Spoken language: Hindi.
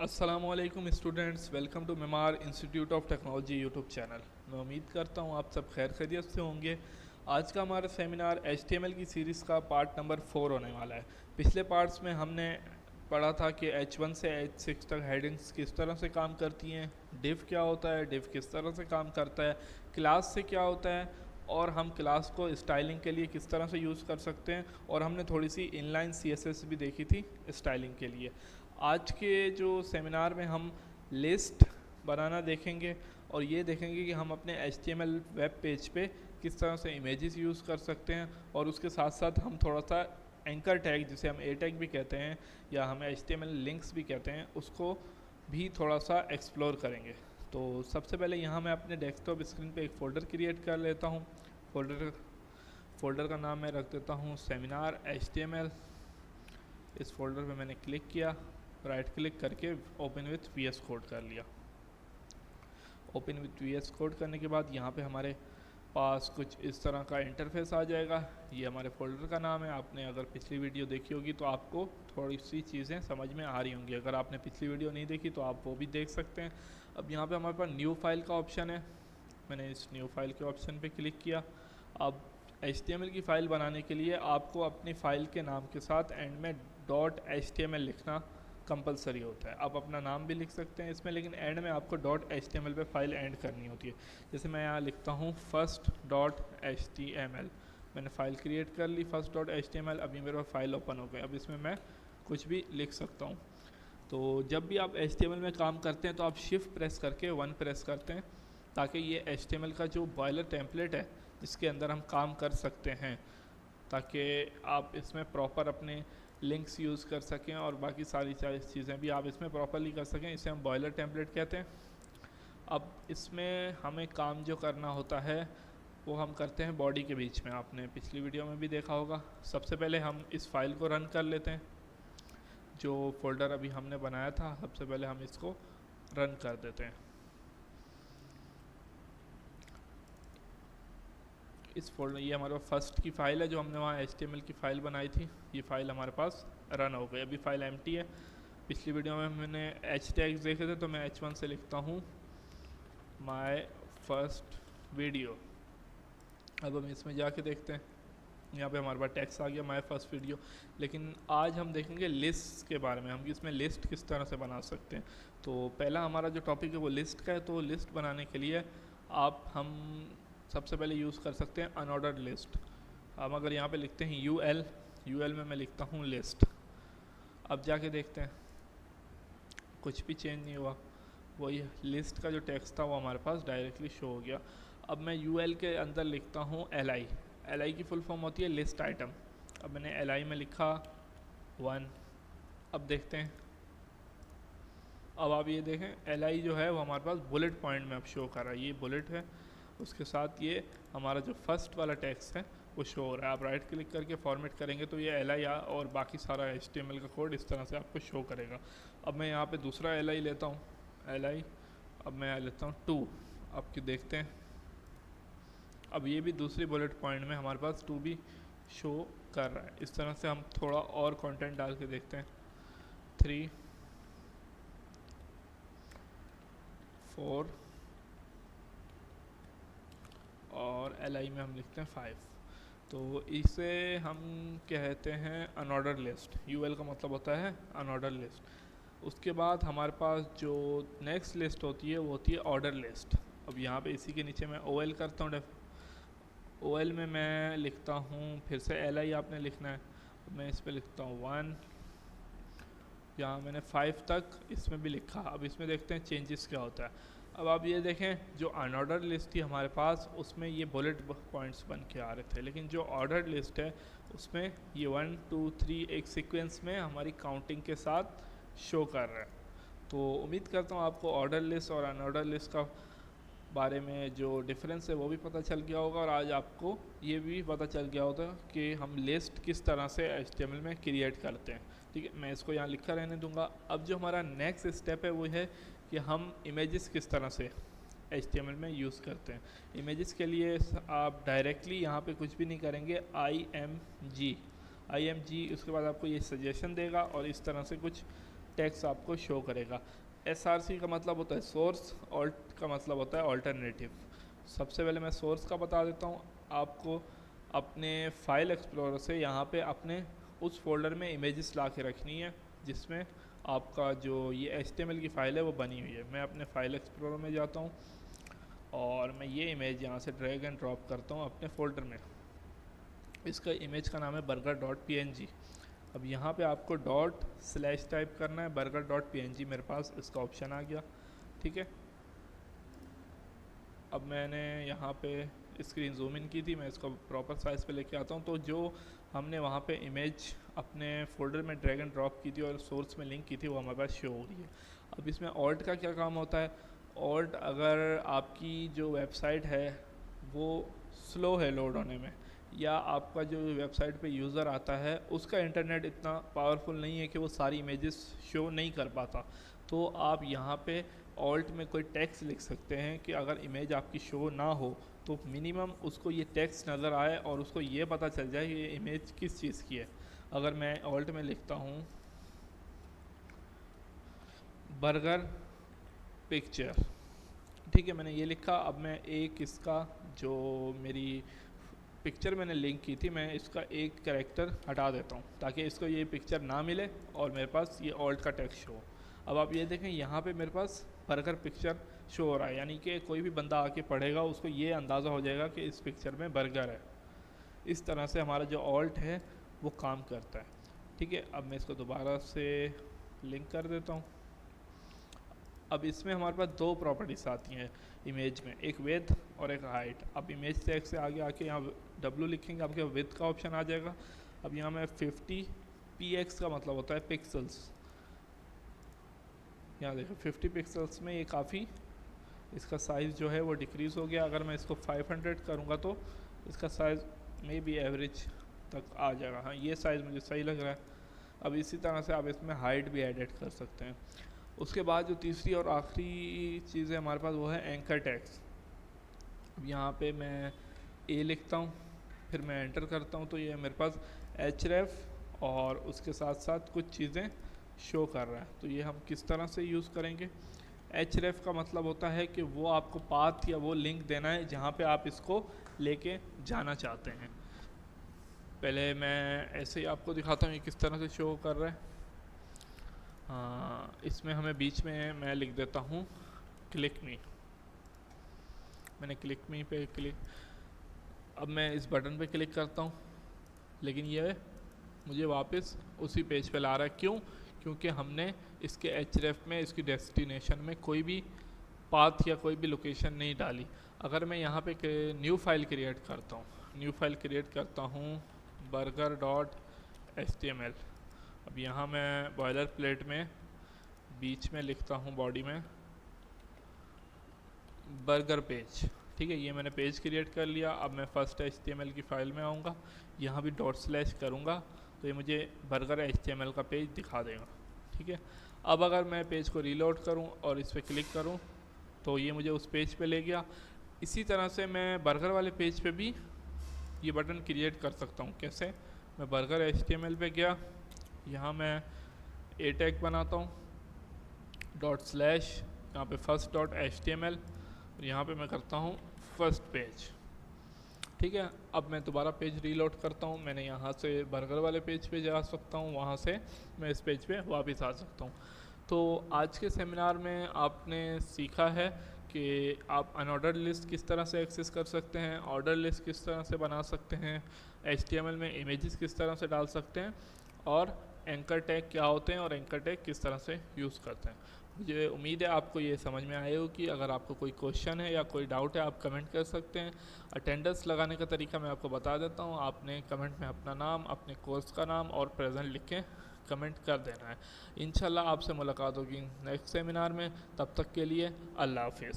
अस्सलामुअलैकुम students, welcome to Memar institute of technology YouTube channel. मैं उम्मीद करता हूँ आप सब खैर खैरियत से होंगे। आज का हमारा सेमिनार HTML की सीरीज़ का पार्ट नंबर 4 होने वाला है। पिछले पार्ट्स में हमने पढ़ा था कि H1 से H6 तक हेडिंग्स किस तरह से काम करती हैं, डिव क्या होता है, डिव किस तरह से काम करता है, क्लास से क्या होता है और हम क्लास को स्टाइलिंग के लिए किस तरह से यूज़ कर सकते हैं, और हमने थोड़ी सी इनलाइन CSS भी देखी थी स्टाइलिंग के लिए। आज के जो सेमिनार में हम लिस्ट बनाना देखेंगे और ये देखेंगे कि हम अपने HTML वेब पेज पे किस तरह से इमेजेस यूज़ कर सकते हैं, और उसके साथ साथ हम थोड़ा सा एंकर टैग, जिसे हम ए टैग भी कहते हैं या हम HTML लिंक्स भी कहते हैं, उसको भी थोड़ा सा एक्सप्लोर करेंगे। तो सबसे पहले यहाँ मैं अपने डेस्कटॉप स्क्रीन पे एक फ़ोल्डर क्रिएट कर लेता हूँ। फ़ोल्डर का नाम मैं रख देता हूँ सेमिनार HTML। इस फोल्डर पे मैंने क्लिक किया, राइट क्लिक करके ओपन विथ VS कोड कर लिया। ओपन विथ VS कोड करने के बाद यहाँ पे हमारे पास कुछ इस तरह का इंटरफेस आ जाएगा। ये हमारे फोल्डर का नाम है। आपने अगर पिछली वीडियो देखी होगी तो आपको थोड़ी सी चीज़ें समझ में आ रही होंगी। अगर आपने पिछली वीडियो नहीं देखी तो आप वो भी देख सकते हैं। अब यहाँ पे हमारे पास न्यू फाइल का ऑप्शन है। मैंने इस न्यू फाइल के ऑप्शन पे क्लिक किया। अब HTML की फ़ाइल बनाने के लिए आपको अपनी फ़ाइल के नाम के साथ एंड में .html लिखना कंपलसरी होता है। आप अपना नाम भी लिख सकते हैं इसमें, लेकिन एंड में आपको .html पे फाइल एंड करनी होती है। जैसे मैं यहाँ लिखता हूँ first.html। मैंने फ़ाइल क्रिएट कर ली first.html। अभी मेरे पास फाइल ओपन हो गई। अब इसमें मैं कुछ भी लिख सकता हूँ। तो जब भी आप HTML में काम करते हैं तो आप शिफ्ट प्रेस करके 1 प्रेस करते हैं, ताकि ये HTML का जो बॉयलर टेम्पलेट है जिसके अंदर हम काम कर सकते हैं, ताकि आप इसमें प्रॉपर अपने लिंक्स यूज़ कर सकें और बाकी सारी चीज़ें भी आप इसमें प्रॉपरली कर सकें। इसे हम बॉयलर टेम्पलेट कहते हैं। अब इसमें हमें काम जो करना होता है वो हम करते हैं बॉडी के बीच में। आपने पिछली वीडियो में भी देखा होगा। सबसे पहले हम इस फाइल को रन कर लेते हैं। जो फोल्डर अभी हमने बनाया था, सबसे पहले हम इसको रन कर देते हैं। इस फोल्डर, ये हमारे पास फर्स्ट की फ़ाइल है जो हमने वहाँ HTML की फ़ाइल बनाई थी। ये फ़ाइल हमारे पास रन हो गई। अभी फ़ाइल एम्प्टी है। पिछली वीडियो में मैंने H टैग्स देखे थे, तो मैं H1 से लिखता हूँ माय फर्स्ट वीडियो। अब हम इसमें जाके देखते हैं। यहाँ पे हमारे पास टेक्स्ट आ गया माय फर्स्ट वीडियो। लेकिन आज हम देखेंगे लिस्ट के बारे में, हम इसमें लिस्ट किस तरह से बना सकते हैं। तो पहला हमारा जो टॉपिक है वो लिस्ट का है। तो लिस्ट बनाने के लिए हम सबसे पहले यूज़ कर सकते हैं अनऑर्डर्ड लिस्ट। हम अगर यहाँ पे लिखते हैं यूएल में मैं लिखता हूँ लिस्ट। अब जाके देखते हैं, कुछ भी चेंज नहीं हुआ। वही लिस्ट का जो टेक्स्ट था वो हमारे पास डायरेक्टली शो हो गया। अब मैं यूएल के अंदर लिखता हूँ एल आई की फुल फॉर्म होती है लिस्ट आइटम। अब मैंने एल में लिखा 1। अब देखते हैं। अब आप ये देखें, एल जो है वो हमारे पास बुलेट पॉइंट में अब शो कर रहा है। ये बुलेट है, उसके साथ ये हमारा जो फर्स्ट वाला टेक्स्ट है वो शो हो रहा है। आप राइट क्लिक करके फॉर्मेट करेंगे तो ये एल और बाकी सारा HTML का कोड इस तरह से आपको शो करेगा। अब मैं यहाँ पे दूसरा एल लेता हूँ, अब मैं लेता हूँ 2। अब देखते हैं, अब ये भी दूसरी बुलेट पॉइंट में हमारे पास 2 भी शो कर रहा है। इस तरह से हम थोड़ा और कंटेंट डाल के देखते हैं। 3, 4 और एल में हम लिखते हैं 5। तो इसे हम कहते हैं अनऑर्डर लिस्ट। यूएल का मतलब होता है अनऑर्डर लिस्ट। उसके बाद हमारे पास जो नेक्स्ट लिस्ट होती है वो होती है ऑर्डर लिस्ट। अब यहाँ पे इसी के नीचे मैं OL करता हूँ। OL में मैं लिखता हूँ, फिर से LI आपने लिखना है। मैं इस पर लिखता हूँ 1। यहाँ मैंने 5 तक इसमें भी लिखा। अब इसमें देखते हैं चेंजेस क्या होता है। अब आप ये देखें, जो अनऑर्डर लिस्ट थी हमारे पास उसमें ये बुलेट पॉइंट्स बन के आ रहे थे, लेकिन जो ऑर्डर लिस्ट है उसमें ये 1 2 3 एक सीक्वेंस में हमारी काउंटिंग के साथ शो कर रहा है। तो उम्मीद करता हूँ आपको ऑर्डर लिस्ट और अनऑर्डर लिस्ट का बारे में जो डिफरेंस है वो भी पता चल गया होगा, और आज आपको ये भी पता चल गया होगा कि हम लिस्ट किस तरह से HTML में क्रिएट करते हैं। ठीक है, मैं इसको यहाँ लिखा रहने दूंगा। अब जो हमारा नेक्स्ट स्टेप है वो है कि हम इमेजेस किस तरह से HTML में यूज़ करते हैं। इमेजेस के लिए आप डायरेक्टली यहाँ पे कुछ भी नहीं करेंगे, IMG उसके बाद आपको ये सजेशन देगा और इस तरह से कुछ टेक्स्ट आपको शो करेगा। SRC का मतलब होता है सोर्स, ऑल्ट का मतलब होता है ऑल्टरनेटिव। सबसे पहले मैं सोर्स का बता देता हूँ आपको। अपने फाइल एक्सप्लोरर से यहाँ पे अपने उस फोल्डर में इमेजेस ला के रखनी है जिसमें आपका जो ये HTML की फ़ाइल है वो बनी हुई है। मैं अपने फाइल एक्सप्लोरर में जाता हूँ और मैं ये इमेज यहाँ से ड्रैग एंड ड्रॉप करता हूँ अपने फोल्डर में। इसका इमेज का नाम है burger.png। अब यहाँ पे आपको / टाइप करना है, burger.png मेरे पास इसका ऑप्शन आ गया। ठीक है, अब मैंने यहाँ पे स्क्रीन जूम इन की थी, मैं इसको प्रॉपर साइज़ पे लेके आता हूँ। तो जो हमने वहाँ पे इमेज अपने फोल्डर में ड्रैग एंड ड्रॉप की थी और सोर्स में लिंक की थी वो हमारे पास शो हो रही है। अब इसमें ऑल्ट का क्या काम होता है? ऑल्ट अगर आपकी जो वेबसाइट है वो स्लो है लोड होने में, या आपका जो वेबसाइट पे यूज़र आता है उसका इंटरनेट इतना पावरफुल नहीं है कि वो सारी इमेजेस शो नहीं कर पाता, तो आप यहाँ पे ऑल्ट में कोई टेक्स्ट लिख सकते हैं कि अगर इमेज आपकी शो ना हो तो मिनिमम उसको ये टेक्स्ट नज़र आए और उसको ये पता चल जाए कि ये इमेज किस चीज़ की है। अगर मैं ऑल्ट में लिखता हूँ बर्गर पिक्चर, ठीक है, मैंने ये लिखा। अब मैं एक इसका जो मेरी पिक्चर मैंने लिंक की थी मैं इसका एक कैरेक्टर हटा देता हूँ ताकि इसको ये पिक्चर ना मिले और मेरे पास ये ऑल्ट का टेक्स्ट हो। अब आप ये देखें यहाँ पे मेरे पास बर्गर पिक्चर शो हो रहा है, यानी कि कोई भी बंदा आके पढ़ेगा उसको ये अंदाज़ा हो जाएगा कि इस पिक्चर में बर्गर है। इस तरह से हमारा जो ऑल्ट है वो काम करता है। ठीक है, अब मैं इसको दोबारा से लिंक कर देता हूँ। अब इसमें हमारे पास दो प्रॉपर्टीज़ आती हैं इमेज में, एक विड्थ और एक हाइट। अब इमेज टैग से आगे आके यहाँ W लिखेंगे, आपके विड्थ का ऑप्शन आ जाएगा। अब यहाँ मैं 50 px का मतलब होता है पिक्सल्स, यहाँ देखो 50 पिक्सल्स में ये काफ़ी, इसका साइज़ जो है वो डिक्रीज़ हो गया। अगर मैं इसको 500 करूँगा तो इसका साइज़ मे बी एवरेज तक आ जाएगा। हाँ, ये साइज़ मुझे सही लग रहा है। अब इसी तरह से आप इसमें हाइट भी एडिट कर सकते हैं। उसके बाद जो तीसरी और आखिरी चीज़ है हमारे पास वो है एंकर टैग्स। अब यहाँ पे मैं A लिखता हूँ, फिर मैं एंटर करता हूँ तो ये मेरे पास href और उसके साथ साथ कुछ चीज़ें शो कर रहा है। तो ये हम किस तरह से यूज़ करेंगे? href का मतलब होता है कि वो आपको पाथ या वो लिंक देना है जहाँ पे आप इसको लेके जाना चाहते हैं। पहले मैं ऐसे ही आपको दिखाता हूँ ये किस तरह से शो कर रहा है। इसमें हमें बीच में मैं लिख देता हूँ क्लिक मी। मैंने क्लिक मी पे क्लिक, अब मैं इस बटन पे क्लिक करता हूँ लेकिन ये मुझे वापस उसी पेज पे ला रहा है। क्यों? क्योंकि हमने इसके href में इसकी डेस्टिनेशन में कोई भी पाथ या कोई भी लोकेशन नहीं डाली। अगर मैं यहाँ पे न्यू फाइल क्रिएट करता हूँ, न्यू फाइल क्रिएट करता हूँ burger.html। अब यहाँ मैं बॉयलर प्लेट में बीच में लिखता हूँ बॉडी में बर्गर पेज। ठीक है, ये मैंने पेज क्रिएट कर लिया। अब मैं फर्स्ट HTML की फ़ाइल में आऊँगा, यहाँ भी / करूँगा तो ये मुझे बर्गर HTML का पेज दिखा देगा। ठीक है, अब अगर मैं पेज को रीलोड करूँ और इस पर क्लिक करूँ तो ये मुझे उस पेज पे ले गया। इसी तरह से मैं बर्गर वाले पेज पे भी ये बटन क्रिएट कर सकता हूँ। कैसे? मैं बर्गर HTML पे गया, यहाँ मैं A टैग बनाता हूँ /, यहाँ पे first.html और यहाँ पे मैं करता हूँ फर्स्ट पेज। ठीक है, अब मैं दोबारा पेज रीलोड करता हूँ। मैंने यहाँ से बर्गर वाले पेज पे जा सकता हूँ, वहाँ से मैं इस पेज पे वापस आ सकता हूँ। तो आज के सेमिनार में आपने सीखा है कि आप अनऑर्डर्ड लिस्ट किस तरह से एक्सेस कर सकते हैं, ऑर्डर लिस्ट किस तरह से बना सकते हैं, HTML में इमेजेस किस तरह से डाल सकते हैं, और एंकर टैग क्या होते हैं और एंकर टैग किस तरह से यूज़ करते हैं। मुझे उम्मीद है आपको ये समझ में आए हो कि अगर आपको कोई क्वेश्चन है या कोई डाउट है आप कमेंट कर सकते हैं। अटेंडेंस लगाने का तरीका मैं आपको बता देता हूँ। आपने कमेंट में अपना नाम, अपने कोर्स का नाम और प्रेजेंट लिख के कमेंट कर देना है। इंशाल्लाह आपसे मुलाकात होगी नेक्स्ट सेमिनार में। तब तक के लिए अल्लाह हाफिज़।